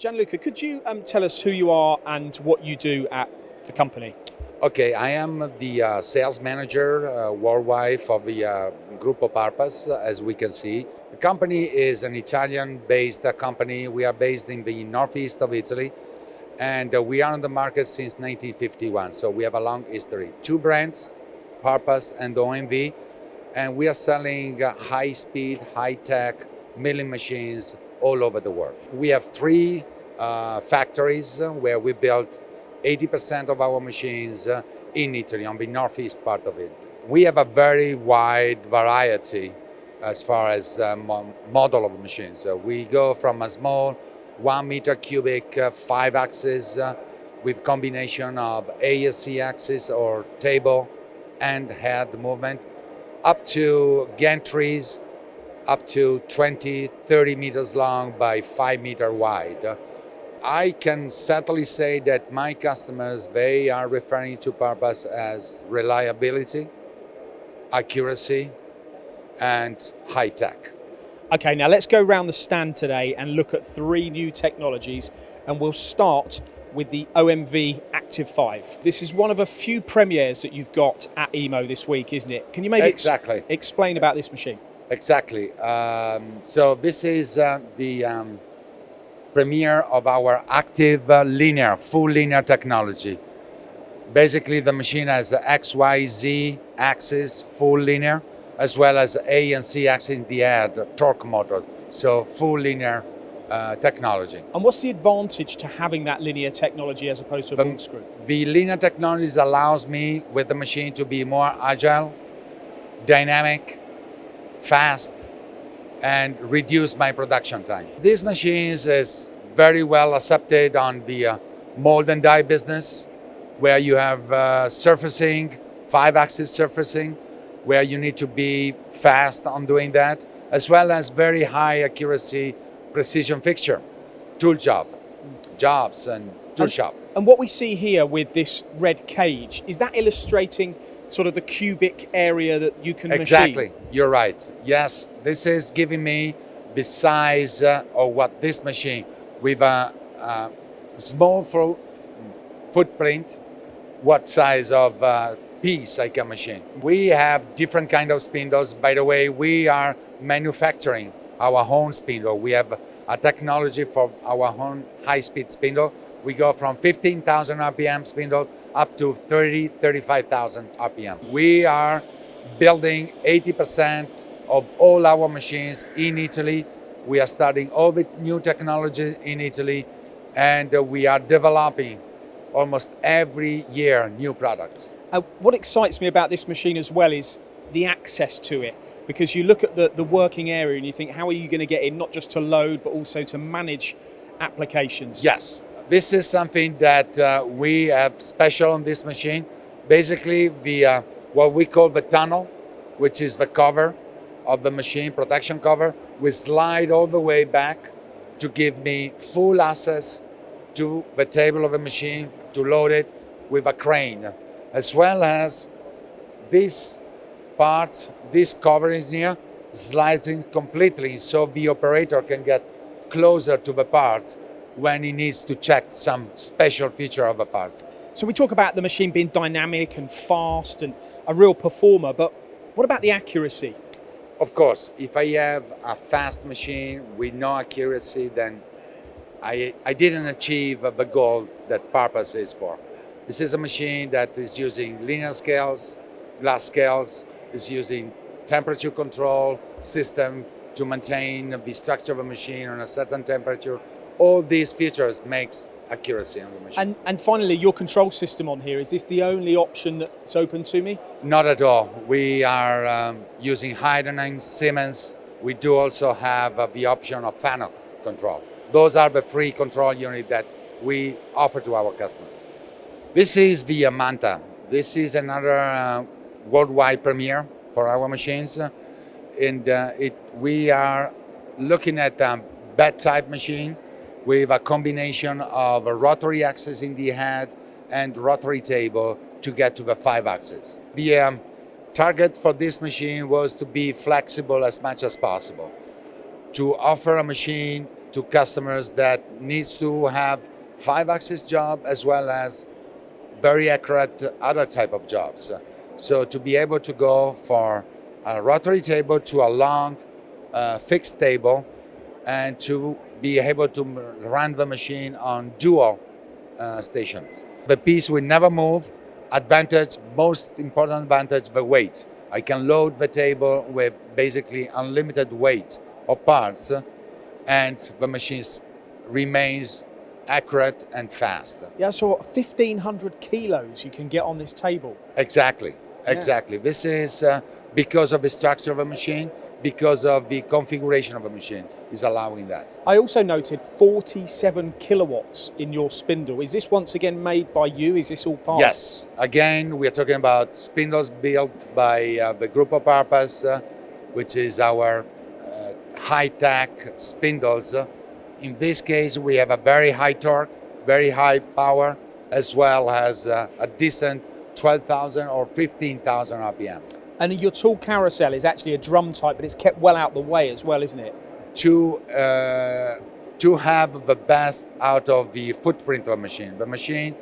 Gianluca, could you tell us who you are and what you do at the company? Okay, I am the sales manager worldwide for the Gruppo Parpas, as we can see. The company is an Italian-based company. We are based in the northeast of Italy, and we are on the market since 1951, so we have a long history. Two brands, Parpas and OMV, and we are selling high-speed, high-tech milling machines all over the world. We have three factories where we built 80% of our machines in Italy, on the northeast part of it. We have a very wide variety as far as model of machines. We go from a small 1 meter cubic 5-axis with combination of ASC axis or table and head movement, up to gantries, up to 20, 30 meters long by 5 meter wide. I can certainly say that my customers, they are referring to Parpas as reliability, accuracy, and high tech. Okay, now let's go around the stand today and look at three new technologies, and we'll start with the Omv Active Five. This is one of a few premieres that you've got at EMO this week, isn't it? Can you maybe explain about this machine? Exactly. So this is the premiere of our active linear, full linear technology. Basically, the machine has X, Y, Z axis, full linear, as well as A and C axis in the head, torque motor. So full linear technology. And what's the advantage to having that linear technology as opposed to a ball screw? The linear technology allows me with the machine to be more agile, dynamic, fast, and reduce my production time. These machines is very well accepted on the mold and die business, where you have surfacing, 5-axis surfacing, where you need to be fast on doing that, as well as very high accuracy precision fixture, tool jobs and tool shop. And what we see here with this red cage, is that illustrating sort of the cubic area that you can machine? Exactly, you're right. Yes, this is giving me the size of what this machine, with a small footprint, what size of piece I can machine. We have different kind of spindles. By the way, we are manufacturing our own spindle. We have a technology for our own high-speed spindle. We go from 15,000 RPM spindles up to 35,000 RPM. We are building 80% of all our machines in Italy. We are studying all the new technology in Italy, and we are developing almost every year new products. What excites me about this machine as well is the access to it, because you look at the working area and you think, how are you going to get in, not just to load, but also to manage applications? Yes. This is something that we have special on this machine. Basically, the what we call the tunnel, which is the cover of the machine, protection cover, we slide all the way back to give me full access to the table of the machine to load it with a crane, as well as this part, this covering here, slides in completely so the operator can get closer to the part when he needs to check some special feature of a part. So we talk about the machine being dynamic and fast and a real performer, but what about the accuracy? Of course, if I have a fast machine with no accuracy, then I didn't achieve the goal that Parpas is for. This is a machine that is using linear scales, glass scales, is using temperature control system to maintain the structure of a machine on a certain temperature. All these features makes accuracy on the machine. And finally, your control system on here, is this the only option that's open to me? Not at all. We are using Heidenheim, Siemens. We do also have the option of FANUC control. Those are the free control units that we offer to our customers. This is the Manta. This is another worldwide premiere for our machines. And we are looking at a bed type machine with a combination of a rotary axis in the head and rotary table to get to the 5-axis. The target for this machine was to be flexible as much as possible, to offer a machine to customers that needs to have 5-axis job as well as very accurate other type of jobs. So to be able to go for a rotary table to a long fixed table and to be able to run the machine on dual stations. The piece will never move. Advantage, most important advantage, the weight. I can load the table with basically unlimited weight of parts and the machine remains accurate and fast. Yeah, so 1,500 kilos you can get on this table. Exactly. This is because of the structure of a machine, because of the configuration of a machine is allowing that. I also noted 47 kilowatts in your spindle. Is this once again made by you? Is this all part? Yes. Again, we are talking about spindles built by the Gruppo Parpas, which is our high-tech spindles. In this case, we have a very high torque, very high power, as well as a decent 12,000 or 15,000 RPM. And your tool carousel is actually a drum type, but it's kept well out the way as well, isn't it? To have the best out of the footprint of a machine. The machine,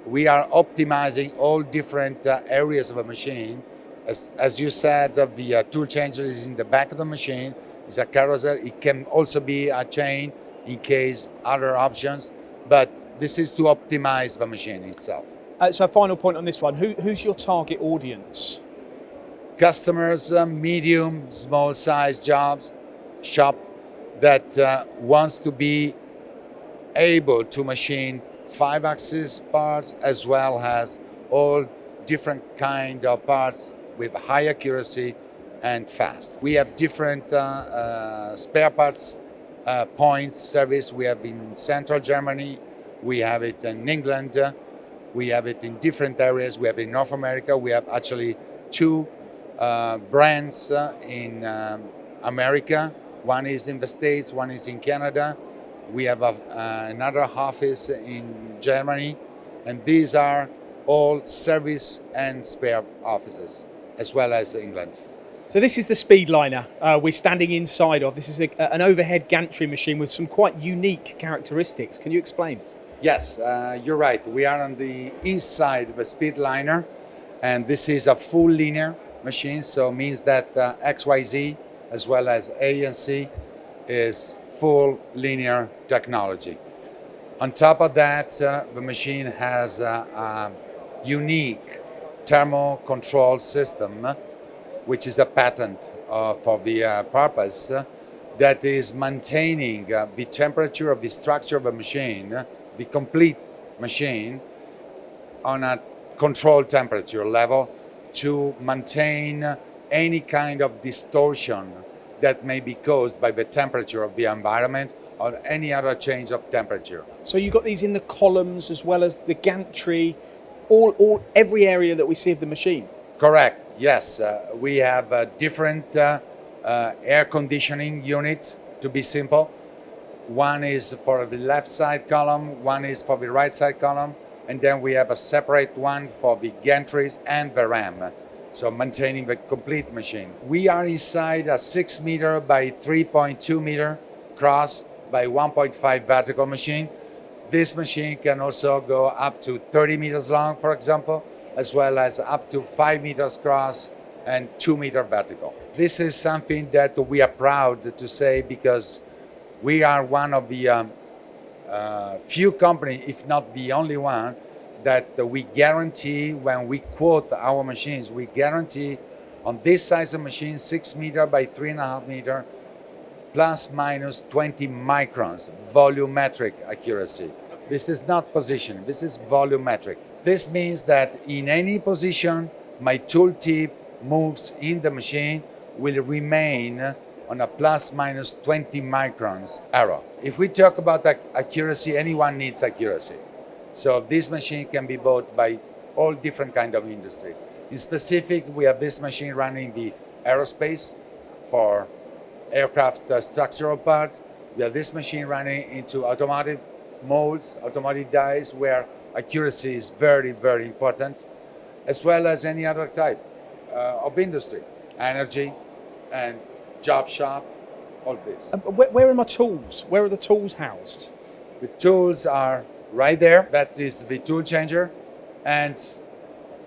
we are optimizing all different areas of a machine. As you said, the tool changer is in the back of the machine. It's a carousel. It can also be a chain in case other options, but this is to optimize the machine itself. So final point on this one, who's your target audience? Customers, medium, small size jobs, shop that wants to be able to machine 5-axis parts as well as all different kind of parts with high accuracy and fast. We have different spare parts points service. We have in central Germany, we have it in England, we have it in different areas. We have in North America. We have actually 2 brands in America. One is in the States, one is in Canada. We have another office in Germany, and these are all service and spare offices, as well as England. So this is the Speedliner we're standing inside of. This is an overhead gantry machine with some quite unique characteristics. Can you explain? Yes, you're right. We are on the inside of a Speedliner, and this is a full linear machine, so it means that XYZ as well as A and C is full linear technology. On top of that, the machine has a unique thermal control system, which is a patent for the purpose that is maintaining the temperature of the structure of a machine, the complete machine, on a controlled temperature level to maintain any kind of distortion that may be caused by the temperature of the environment or any other change of temperature. So you've got these in the columns as well as the gantry, every area that we see of the machine? Correct, yes. We have a different air conditioning unit, to be simple. One is for the left side column, one is for the right side column, and then we have a separate one for the gantries and the ram, so maintaining the complete machine. We are inside a 6 meter by 3.2 meter cross by 1.5 vertical machine. This machine can also go up to 30 meters long, for example, as well as up to 5 meters cross and 2 meter vertical. This is something that we are proud to say because we are one of the few companies, if not the only one, that we guarantee when we quote our machines, we guarantee on this size of machine, 6 meter by 3.5 meter, plus minus 20 microns, volumetric accuracy. This is not position, this is volumetric. This means that in any position, my tool tip moves in the machine will remain on a plus minus 20 microns error. If we talk about accuracy, anyone needs accuracy. So this machine can be bought by all different kind of industry. In specific, we have this machine running the aerospace for aircraft structural parts. We have this machine running into automotive molds, automotive dies, where accuracy is very, very important, as well as any other type of industry, energy and job shop, all this. Where are my tools? Where are the tools housed? The tools are right there. That is the tool changer, and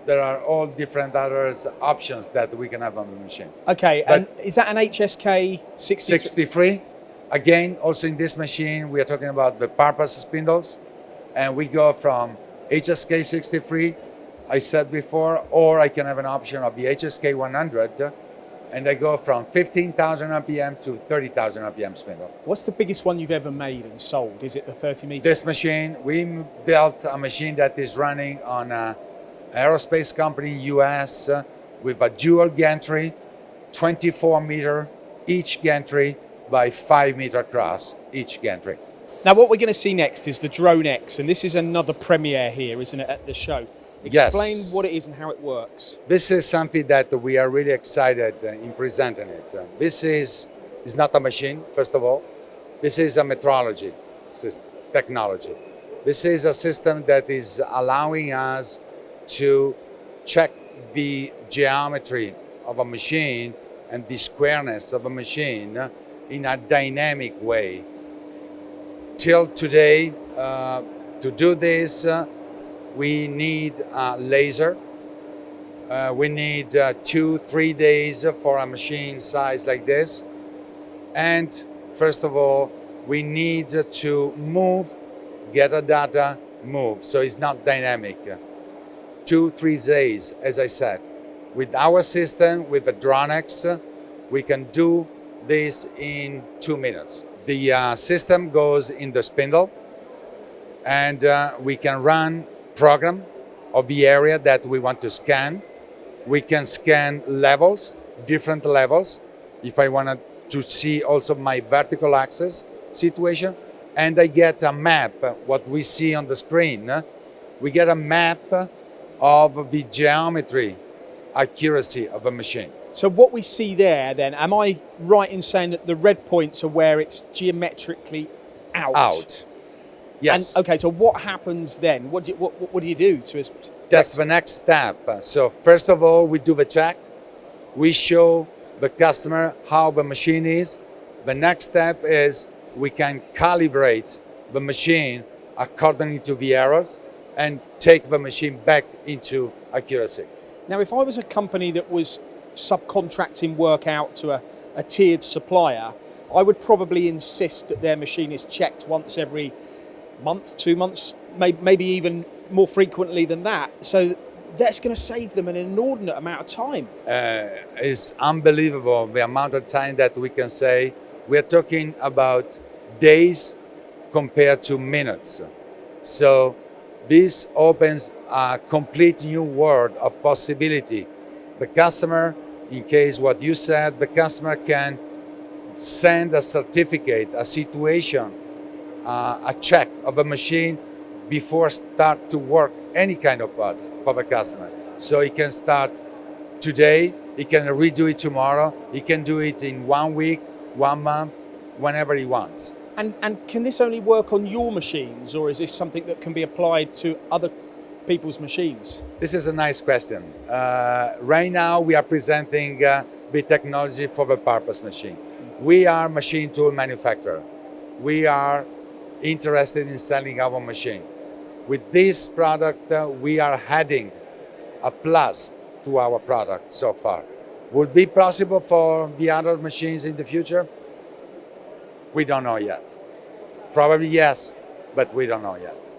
there are all different other options that we can have on the machine. Okay, But and is that an HSK 60? 63. Again, also in this machine, we are talking about the Parpas spindles, and we go from HSK 63, I said before, or I can have an option of the HSK 100, and I go from 15,000 RPM to 30,000 RPM spindle. What's the biggest one you've ever made and sold? Is it the 30 meters? This machine, we built a machine that is running on an aerospace company in US with a dual gantry, 24 meter each gantry by 5 meter across each gantry. Now what we're going to see next is the DRONEX, and this is another premiere here, isn't it, at the show? Explain Yes. what it is and how it works. This is something that we are really excited in presenting it. This is not a machine, first of all. This is a metrology technology. This is a system that is allowing us to check the geometry of a machine and the squareness of a machine in a dynamic way. Till today, to do this, we need a laser. We need 2-3 days for a machine size like this. And first of all, we need to move, get a data, move. So it's not dynamic. 2-3 days, as I said. With our system, with the DRONEX, we can do this in 2 minutes. The system goes in the spindle, and we can run program of the area that we want to scan. We can scan levels, different levels. If I wanted to see also my vertical axis situation, and I get a map, what we see on the screen, we get a map of the geometry accuracy of a machine. So what we see there then, am I right in saying that the red points are where it's geometrically out? Out. Yes. And, okay, so what happens then? What do you do to us? That's the next step. So first of all, we do the check. We show the customer how the machine is. The next step is we can calibrate the machine according to the errors and take the machine back into accuracy. Now, if I was a company that was subcontracting work out to a tiered supplier, I would probably insist that their machine is checked once every month, 2 months, maybe even more frequently than that. So that's going to save them an inordinate amount of time. It's unbelievable the amount of time that we can say. We're talking about days compared to minutes. So this opens a complete new world of possibility. The customer, in case what you said, the customer can send a certificate, a situation, a check of a machine before start to work any kind of parts for the customer. So he can start today, he can redo it tomorrow, he can do it in 1 week, 1 month, whenever he wants. And can this only work on your machines, or is this something that can be applied to other people's machines? This is a nice question. Right now we are presenting the technology for the Parpas machine. We are machine tool manufacturer. We are interested in selling our machine. With this product, we are adding a plus to our product so far. Would it be possible for the other machines in the future? We don't know yet. Probably yes, but we don't know yet.